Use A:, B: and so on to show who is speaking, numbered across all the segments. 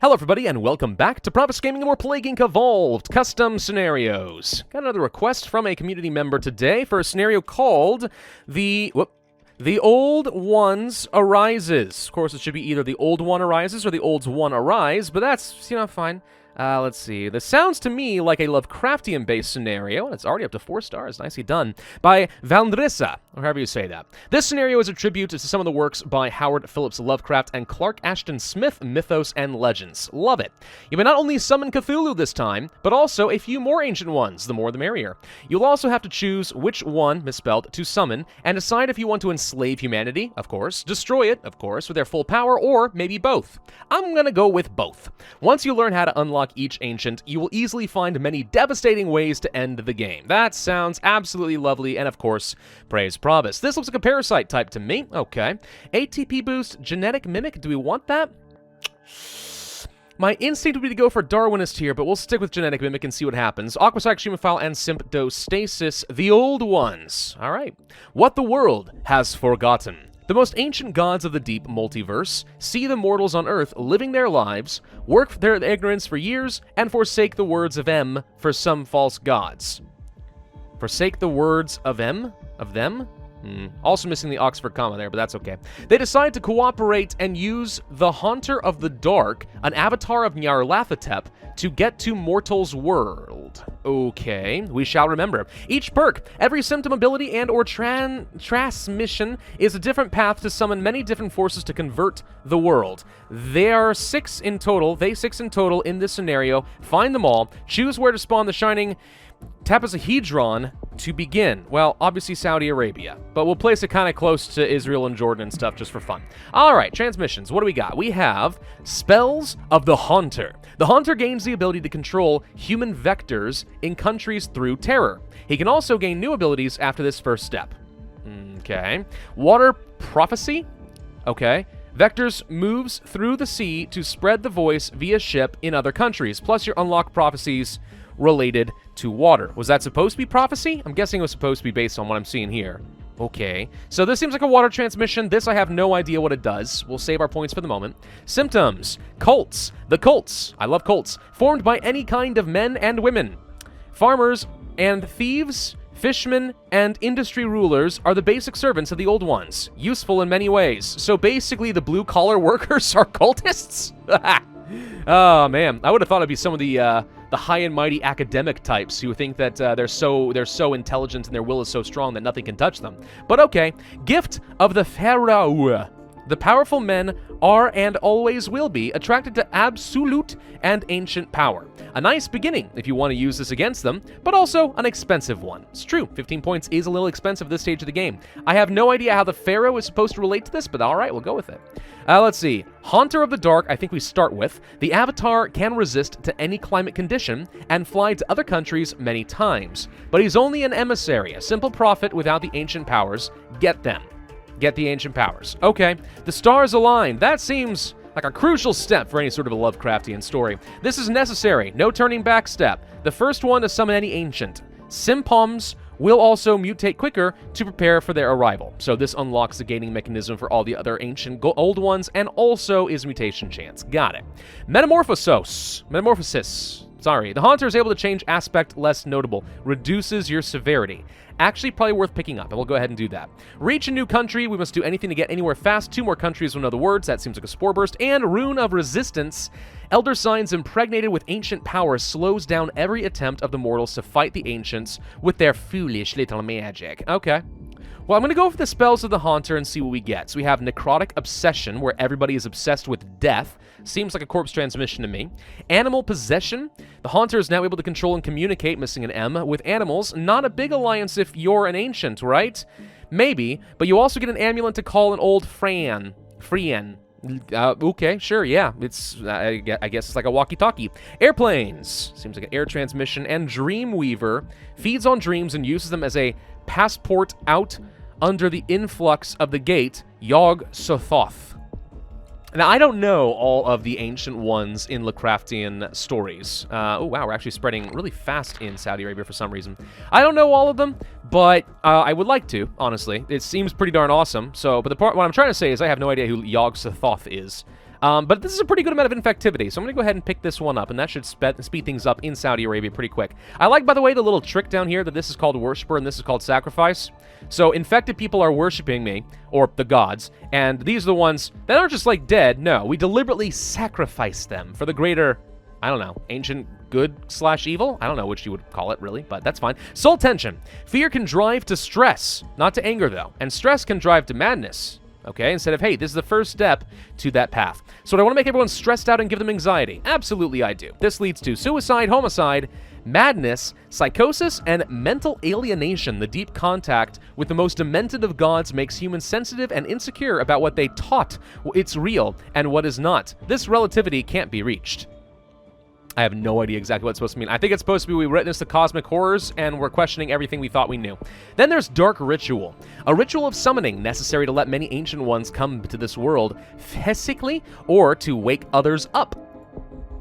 A: Hello everybody, and welcome back to Pravus Gaming, and we're playing Evolved Custom Scenarios. Got another request from a community member today for a scenario called The Old Ones Arises. Of course, it should be either The Old One Arises or The Old One Arise, but that's, fine. Let's see. This sounds to me like a Lovecraftian-based scenario, and it's already up to 4 stars. Nicely done. By Valdrissa, or however you say that. This scenario is a tribute to some of the works by Howard Phillips Lovecraft and Clark Ashton Smith, Mythos and Legends. Love it. You may not only summon Cthulhu this time, but also a few more ancient ones, the more the merrier. You'll also have to choose which one, misspelled, to summon, and decide if you want to enslave humanity, of course, destroy it, of course, with their full power, or maybe both. I'm gonna go with both. Once you learn how to unlock each ancient, you will easily find many devastating ways to end the game. That sounds absolutely lovely, and of course, praise Pravus. This looks like a parasite type to me. Okay. ATP boost, genetic mimic, do we want that? My instinct would be to go for Darwinist here, but we'll stick with genetic mimic and see what happens. Aquasac, Shumaphile, and Symptostasis, the old ones. All right. What the world has forgotten. The most ancient gods of the deep multiverse see the mortals on Earth living their lives, work their ignorance for years, and forsake the words of them for some false gods. Forsake the words of them? Of them? Also missing the Oxford comma there, but that's okay. They decide to cooperate and use the Haunter of the Dark, an avatar of Nyarlathotep, to get to mortals' world. Okay, we shall remember. Each perk, every symptom, ability, and or transmission is a different path to summon many different forces to convert the world. There are 6 in total, in this scenario. Find them all, choose where to spawn the shining Tapazahedron to begin. Well, obviously Saudi Arabia, but we'll place it kind of close to Israel and Jordan and stuff just for fun. All right, transmissions. What do we got? We have Spells of the Haunter. The Haunter gains the ability to control human vectors in countries through terror. He can also gain new abilities after this first step. Okay. Water Prophecy. Okay. Vectors moves through the sea to spread the voice via ship in other countries. Plus your unlock prophecies related to water. Was that supposed to be prophecy? I'm guessing it was supposed to be based on what I'm seeing here. Okay, so this seems like a water transmission. This, I have no idea what it does. We'll save our points for the moment. Symptoms. Cults. The cults. I love cults. Formed by any kind of men and women. Farmers and thieves, fishermen, and industry rulers are the basic servants of the old ones. Useful in many ways. So basically the blue-collar workers are cultists? Oh, man. I would have thought it'd be some of the high and mighty academic types who think that they're so intelligent and their will is so strong that nothing can touch them. But okay. Gift of the Pharaoh. The powerful men are and always will be attracted to absolute and ancient power. A nice beginning if you want to use this against them, but also an expensive one. It's true, 15 points is a little expensive at this stage of the game. I have no idea how the Pharaoh is supposed to relate to this, but alright, we'll go with it. Let's see. Haunter of the Dark, I think we start with. The Avatar can resist to any climate condition and fly to other countries many times. But he's only an emissary, a simple prophet without the ancient powers. Get them. Get the ancient powers. Okay, the stars align. That seems like a crucial step for any sort of a Lovecraftian story. This is necessary. No turning back step. The first one to summon any ancient. Simpoms will also mutate quicker to prepare for their arrival. So this unlocks the gating mechanism for all the other ancient old ones and also is mutation chance. Got it. Metamorphosis. Sorry. The Haunter is able to change aspect less notable. Reduces your severity. Actually, probably worth picking up, and we'll go ahead and do that. Reach a new country. We must do anything to get anywhere fast. 2 more countries will know the words. That seems like a spore burst. And Rune of Resistance. Elder Signs impregnated with ancient power slows down every attempt of the mortals to fight the ancients with their foolish little magic. Okay. Well, I'm going to go for the Spells of the Haunter and see what we get. So we have Necrotic Obsession, where everybody is obsessed with death. Seems like a corpse transmission to me. Animal Possession. The Haunter is now able to control and communicate, missing an M, with animals. Not a big alliance if you're an ancient, right? Maybe, but you also get an amulet to call an old Frien. Okay, sure, yeah. It's, I guess it's like a walkie-talkie. Airplanes. Seems like an air transmission. And Dreamweaver feeds on dreams and uses them as a passport out under the influx of the gate, Yog-Sothoth. Now, I don't know all of the ancient ones in Lovecraftian stories. Oh, wow, we're actually spreading really fast in Saudi Arabia for some reason. I don't know all of them, but I would like to, honestly. It seems pretty darn awesome. So, but what I'm trying to say is I have no idea who Yog-Sothoth is. But this is a pretty good amount of infectivity, so I'm going to go ahead and pick this one up, and that should speed things up in Saudi Arabia pretty quick. I like, by the way, the little trick down here that this is called worshiper and this is called sacrifice. So infected people are worshiping me, or the gods, and these are the ones that aren't just like dead. No, we deliberately sacrifice them for the greater, I don't know, ancient good/evil? I don't know which you would call it, really, but that's fine. Soul tension. Fear can drive to stress, not to anger, though. And stress can drive to madness, okay? Instead of, hey, this is the first step to that path. So do I want to make everyone stressed out and give them anxiety? Absolutely I do. This leads to suicide, homicide, madness, psychosis, and mental alienation. The deep contact with the most demented of gods makes humans sensitive and insecure about what they taught it's real and what is not. This relativity can't be reached. I have no idea exactly what it's supposed to mean. I think it's supposed to be we witnessed the cosmic horrors and we're questioning everything we thought we knew. Then there's Dark Ritual. A ritual of summoning necessary to let many ancient ones come to this world physically or to wake others up.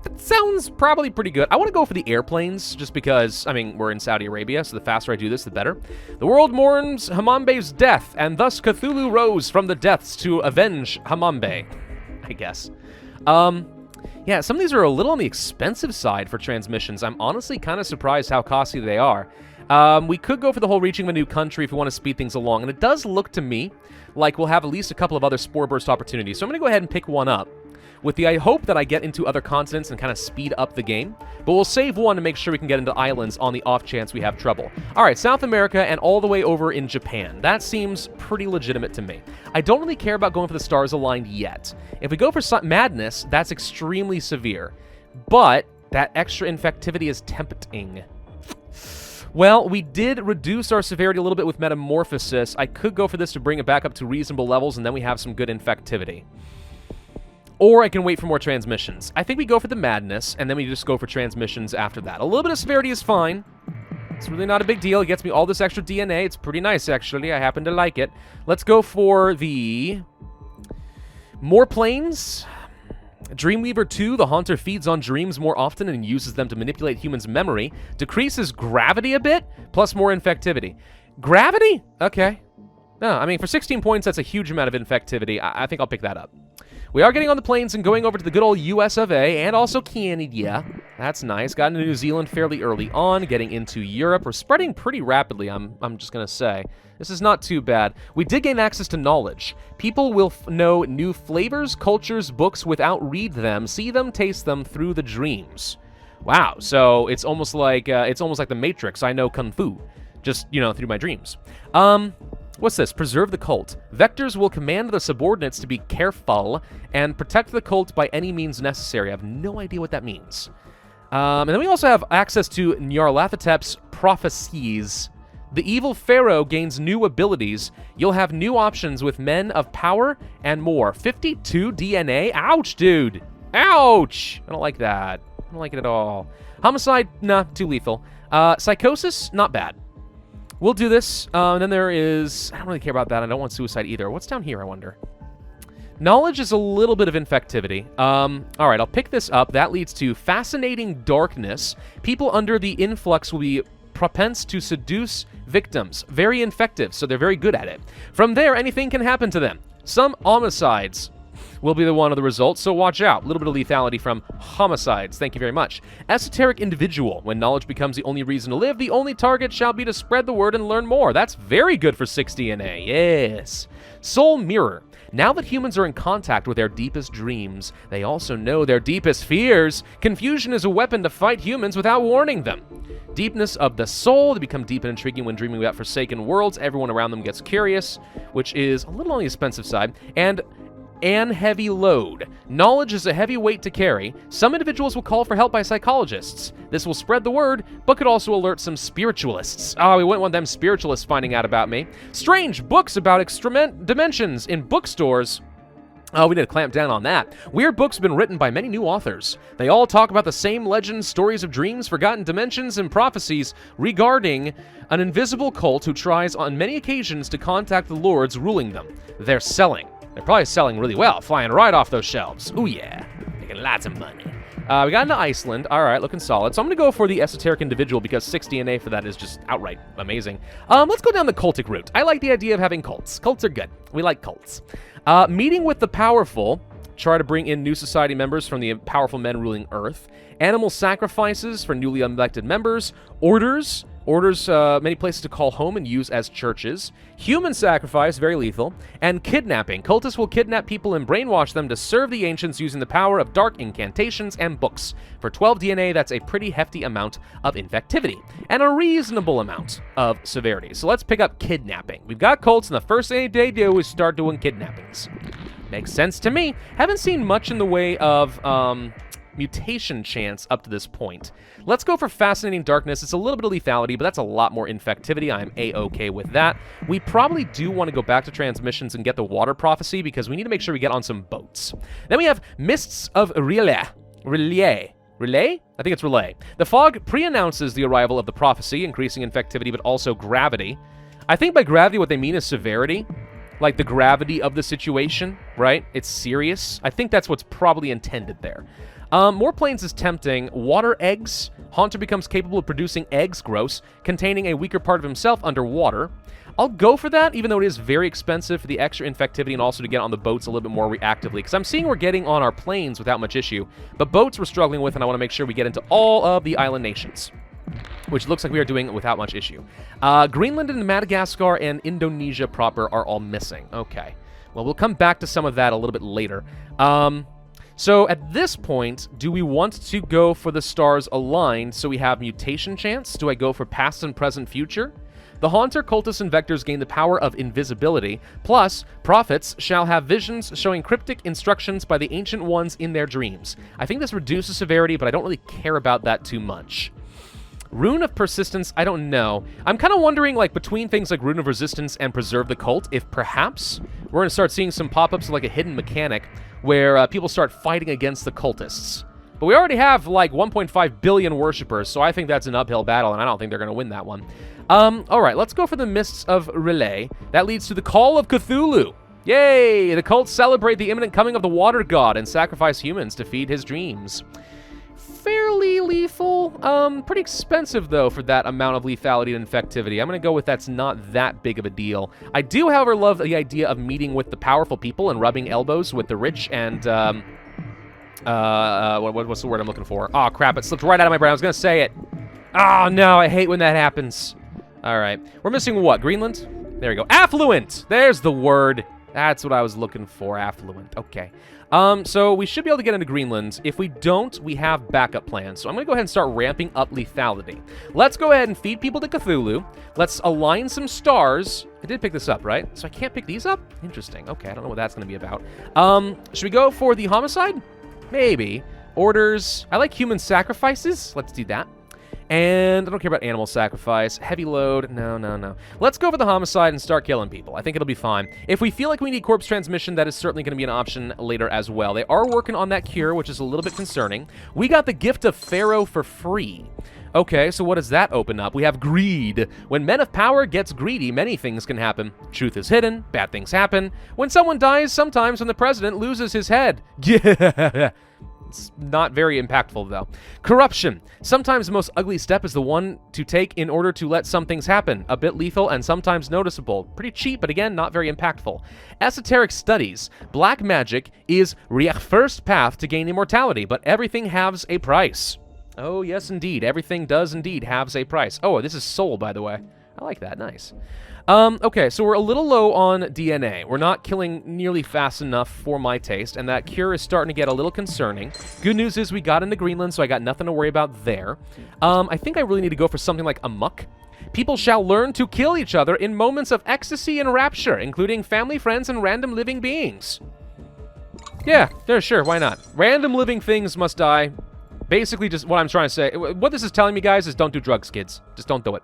A: That sounds probably pretty good. I want to go for the airplanes just because, I mean, we're in Saudi Arabia, so the faster I do this, the better. The world mourns Hammambe's death, and thus Cthulhu rose from the depths to avenge Hammambe, I guess. Yeah, some of these are a little on the expensive side for transmissions. I'm honestly kind of surprised how costly they are. We could go for the whole reaching a new country if we want to speed things along, and it does look to me like we'll have at least a couple of other Spore Burst opportunities. So I'm going to go ahead and pick one up with the hope that I get into other continents and kind of speed up the game. But we'll save one to make sure we can get into islands on the off chance we have trouble. All right, South America and all the way over in Japan. That seems pretty legitimate to me. I don't really care about going for the stars aligned yet. If we go for madness, that's extremely severe. But that extra infectivity is tempting. Well, we did reduce our severity a little bit with metamorphosis. I could go for this to bring it back up to reasonable levels, and then we have some good infectivity. Or I can wait for more transmissions. I think we go for the madness, and then we just go for transmissions after that. A little bit of severity is fine. It's really not a big deal. It gets me all this extra DNA. It's pretty nice, actually. I happen to like it. Let's go for the more planes. Dreamweaver 2, the Haunter feeds on dreams more often and uses them to manipulate humans' memory. Decreases gravity a bit, plus more infectivity. Gravity? Okay. No, I mean, for 16 points, that's a huge amount of infectivity. I think I'll pick that up. We are getting on the planes and going over to the good old US of A and also Canada. That's nice. Got into New Zealand fairly early on, getting into Europe. We're spreading pretty rapidly, I'm just going to say. This is not too bad. We did gain access to knowledge. People will know new flavors, cultures, books without read them, see them, taste them through the dreams. Wow, so it's almost like the Matrix. I know Kung Fu, just, you know, through my dreams. What's this? Preserve the cult. Vectors will command the subordinates to be careful and protect the cult by any means necessary. I have no idea what that means. And then we also have access to Nyarlathotep's prophecies. The evil pharaoh gains new abilities. You'll have new options with men of power and more. 52 DNA? Ouch, dude. Ouch! I don't like that. I don't like it at all. Homicide? Nah, too lethal. Psychosis? Not bad. We'll do this. And then there is... I don't really care about that. I don't want suicide either. What's down here, I wonder? Knowledge is a little bit of infectivity. All right, I'll pick this up. That leads to fascinating darkness. People under the influx will be propense to seduce victims. Very infective, so they're very good at it. From there, anything can happen to them. Some homicides will be the one of the results, so watch out. A little bit of lethality from homicides. Thank you very much. Esoteric individual. When knowledge becomes the only reason to live, the only target shall be to spread the word and learn more. That's very good for 6 DNA. Yes. Soul mirror. Now that humans are in contact with their deepest dreams, they also know their deepest fears. Confusion is a weapon to fight humans without warning them. Deepness of the soul. They become deep and intriguing when dreaming about forsaken worlds. Everyone around them gets curious, which is a little on the expensive side. And heavy load. Knowledge is a heavy weight to carry. Some individuals will call for help by psychologists. This will spread the word, but could also alert some spiritualists. Oh, we wouldn't want them spiritualists finding out about me. Strange books about extra dimensions in bookstores. Oh, we need to clamp down on that. Weird books have been written by many new authors. They all talk about the same legends, stories of dreams, forgotten dimensions, and prophecies regarding an invisible cult who tries on many occasions to contact the lords ruling them. They're selling. They're probably selling really well, flying right off those shelves. Ooh, yeah. Making lots of money. We got into Iceland. All right, looking solid. So I'm going to go for the esoteric individual because 6 DNA for that is just outright amazing. Let's go down the cultic route. I like the idea of having cults. Cults are good. We like cults. Meeting with the powerful try to bring in new society members from the powerful men ruling Earth. Animal sacrifices for newly elected members. Orders, many places to call home and use as churches. Human sacrifice, very lethal. And kidnapping. Cultists will kidnap people and brainwash them to serve the ancients using the power of dark incantations and books. For 12 DNA, that's a pretty hefty amount of infectivity. And a reasonable amount of severity. So let's pick up kidnapping. We've got cults, and the first thing they do is start doing kidnappings. Makes sense to me. Haven't seen much in the way of mutation chance up to this point. Let's go for Fascinating Darkness. It's a little bit of lethality, but that's a lot more infectivity. I'm a-okay with that. We probably do want to go back to transmissions and get the water prophecy because we need to make sure we get on some boats. Then we have Mists of Relay? I think it's Relay. The fog pre-announces the arrival of the prophecy, increasing infectivity, but also gravity. I think by gravity what they mean is severity. Like the gravity of the situation, right? It's serious. I think that's what's probably intended there. More planes is tempting. Water eggs. Haunter becomes capable of producing eggs, gross, containing a weaker part of himself underwater. I'll go for that, even though it is very expensive for the extra infectivity and also to get on the boats a little bit more reactively. Because I'm seeing we're getting on our planes without much issue. But boats we're struggling with, and I want to make sure we get into all of the island nations, which looks like we are doing without much issue. Greenland and Madagascar and Indonesia proper are all missing. Okay. Well, we'll come back to some of that a little bit later. So at this point, do we want to go for the stars aligned so we have mutation chance? Do I go for past and present future? The Haunter, Cultists, and Vectors gain the power of invisibility. Plus, prophets shall have visions showing cryptic instructions by the Ancient Ones in their dreams. I think this reduces severity, but I don't really care about that too much. Rune of Persistence, I don't know. I'm kind of wondering, like, between things like Rune of Resistance and Preserve the Cult, if perhaps we're going to start seeing some pop-ups of, like, a hidden mechanic where people start fighting against the cultists. But we already have, like, 1.5 billion worshippers, so I think that's an uphill battle, and I don't think they're going to win that one. All right, let's go for the Mists of Relay. That leads to the Call of Cthulhu. Yay! The cults celebrate the imminent coming of the Water God and sacrifice humans to feed his dreams. Fairly lethal. Pretty expensive, though, for that amount of lethality and infectivity. I'm going to go with that's not that big of a deal. I do, however, love the idea of meeting with the powerful people and rubbing elbows with the rich and, what's the word I'm looking for? Oh, crap, it slipped right out of my brain. I was going to say it. Oh, no, I hate when that happens. All right. We're missing what? Greenland? There we go. Affluent! There's the word. That's what I was looking for. Affluent. Okay. So we should be able to get into Greenland. If we don't, we have backup plans. So I'm going to go ahead and start ramping up lethality. Let's go ahead and feed people to Cthulhu. Let's align some stars. I did pick this up, right? So I can't pick these up? Interesting. Okay, I don't know what that's going to be about. Should we go for the homicide? Maybe. Orders. I like human sacrifices. Let's do that. And I don't care about animal sacrifice. Heavy load. No. Let's go for the homicide and start killing people. I think it'll be fine. If we feel like we need corpse transmission, that is certainly going to be an option later as well. They are working on that cure, which is a little bit concerning. We got the Gift of Pharaoh for free. Okay, so what does that open up? We have greed. When Men of Power gets greedy, many things can happen. Truth is hidden. Bad things happen. When someone dies, sometimes when the president loses his head. Yeah. It's not very impactful, though. Corruption. Sometimes the most ugly step is the one to take in order to let some things happen. A bit lethal and sometimes noticeable. Pretty cheap, but again, not very impactful. Esoteric studies. Black magic is Riech's first path to gain immortality, but everything has a price. Oh, yes, indeed. Everything does indeed have a price. Oh, this is soul, by the way. I like that. Nice. Okay, so we're a little low on DNA. We're not killing nearly fast enough for my taste, and that cure is starting to get a little concerning. Good news is we got into Greenland, so I got nothing to worry about there. I think I really need to go for something like Amok. People shall learn to kill each other in moments of ecstasy and rapture, including family, friends, and random living beings. Yeah, sure, why not? Random living things must die. Basically, just what I'm trying to say. What this is telling me, guys, is don't do drugs, kids. Just don't do it.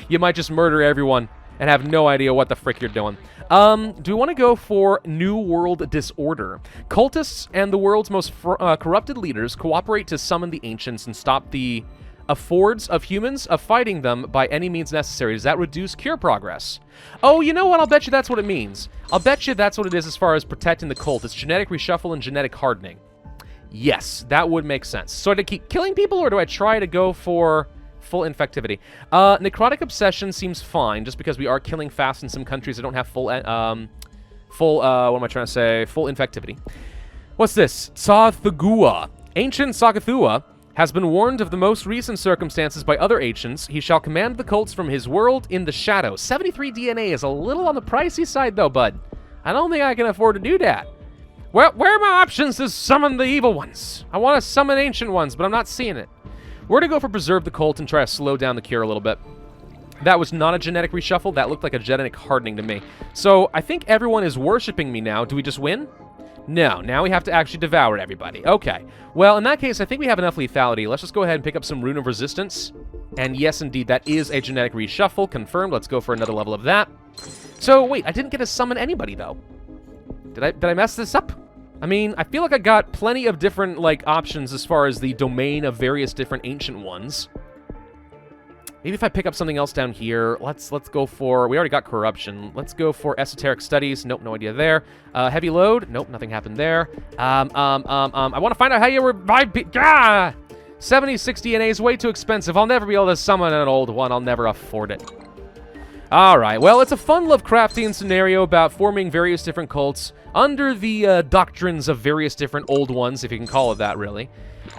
A: You might just murder everyone and have no idea what the frick you're doing. Do we want to go for New World Disorder? Cultists and the world's most corrupted leaders cooperate to summon the ancients and stop the affords of humans of fighting them by any means necessary. Does that reduce cure progress? Oh, you know what? I'll bet you that's what it means. I'll bet you that's what it is as far as protecting the cult. It's genetic reshuffle and genetic hardening. Yes, that would make sense. So do I keep killing people, or do I try to go for full infectivity? Necrotic Obsession seems fine, just because we are killing fast in some countries that don't have full infectivity. What's this? Tsarthagua. Ancient Sagathua has been warned of the most recent circumstances by other ancients. He shall command the cults from his world in the shadow. 73 DNA is a little on the pricey side, though, bud. I don't think I can afford to do that. Well, where are my options to summon the evil ones? I want to summon ancient ones, but I'm not seeing it. We're going to go for Preserve the Cult and try to slow down the cure a little bit. That was not a genetic reshuffle. That looked like a genetic hardening to me. So I think everyone is worshipping me now. Do we just win? No, now we have to actually devour everybody. Okay. Well, in that case, I think we have enough lethality. Let's just go ahead and pick up some Rune of Resistance. And yes, indeed, that is a genetic reshuffle. Confirmed. Let's go for another level of that. So, wait, I didn't get to summon anybody, though. Did I mess this up? I mean, I feel like I got plenty of different, like, options as far as the domain of various different ancient ones. Maybe if I pick up something else down here, let's go for... We already got Corruption. Let's go for Esoteric Studies. Nope, no idea there. Heavy Load. Nope, nothing happened there. I want to find out how you revive... 76 DNA is way too expensive. I'll never be able to summon an old one. I'll never afford it. Alright, well, it's a fun Lovecraftian scenario about forming various different cults under the doctrines of various different old ones, if you can call it that, really.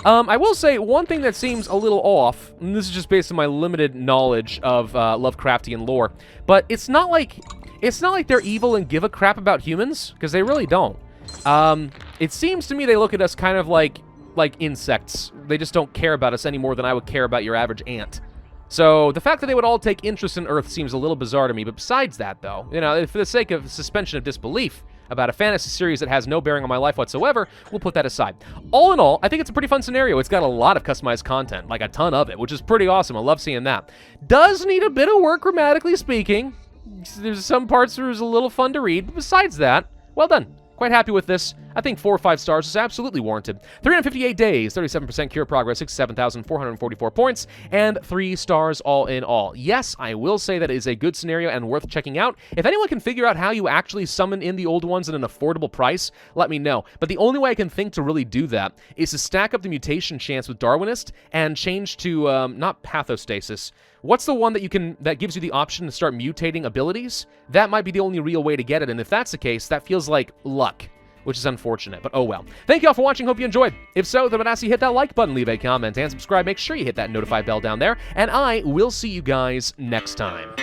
A: I will say one thing that seems a little off, and this is just based on my limited knowledge of Lovecraftian lore, but it's not like they're evil and give a crap about humans, because they really don't. It seems to me they look at us kind of like insects. They just don't care about us any more than I would care about your average ant. So the fact that they would all take interest in Earth seems a little bizarre to me, but besides that, though, you know, for the sake of suspension of disbelief about a fantasy series that has no bearing on my life whatsoever, we'll put that aside. All in all, I think it's a pretty fun scenario. It's got a lot of customized content, like a ton of it, which is pretty awesome. I love seeing that. Does need a bit of work, grammatically speaking. There's some parts where it's a little fun to read, but besides that, well done. Quite happy with this. I think 4 or 5 stars is absolutely warranted. 358 days, 37% cure progress, 67,444 points, and 3 stars all in all. Yes, I will say that it is a good scenario and worth checking out. If anyone can figure out how you actually summon in the old ones at an affordable price, let me know. But the only way I can think to really do that is to stack up the mutation chance with Darwinist and change to, not pathostasis. What's the one that gives you the option to start mutating abilities? That might be the only real way to get it, and if that's the case, that feels like luck, which is unfortunate, but oh well. Thank you all for watching, hope you enjoyed. If so, then I'd ask you hit that like button, leave a comment, and subscribe. Make sure you hit that notify bell down there, and I will see you guys next time.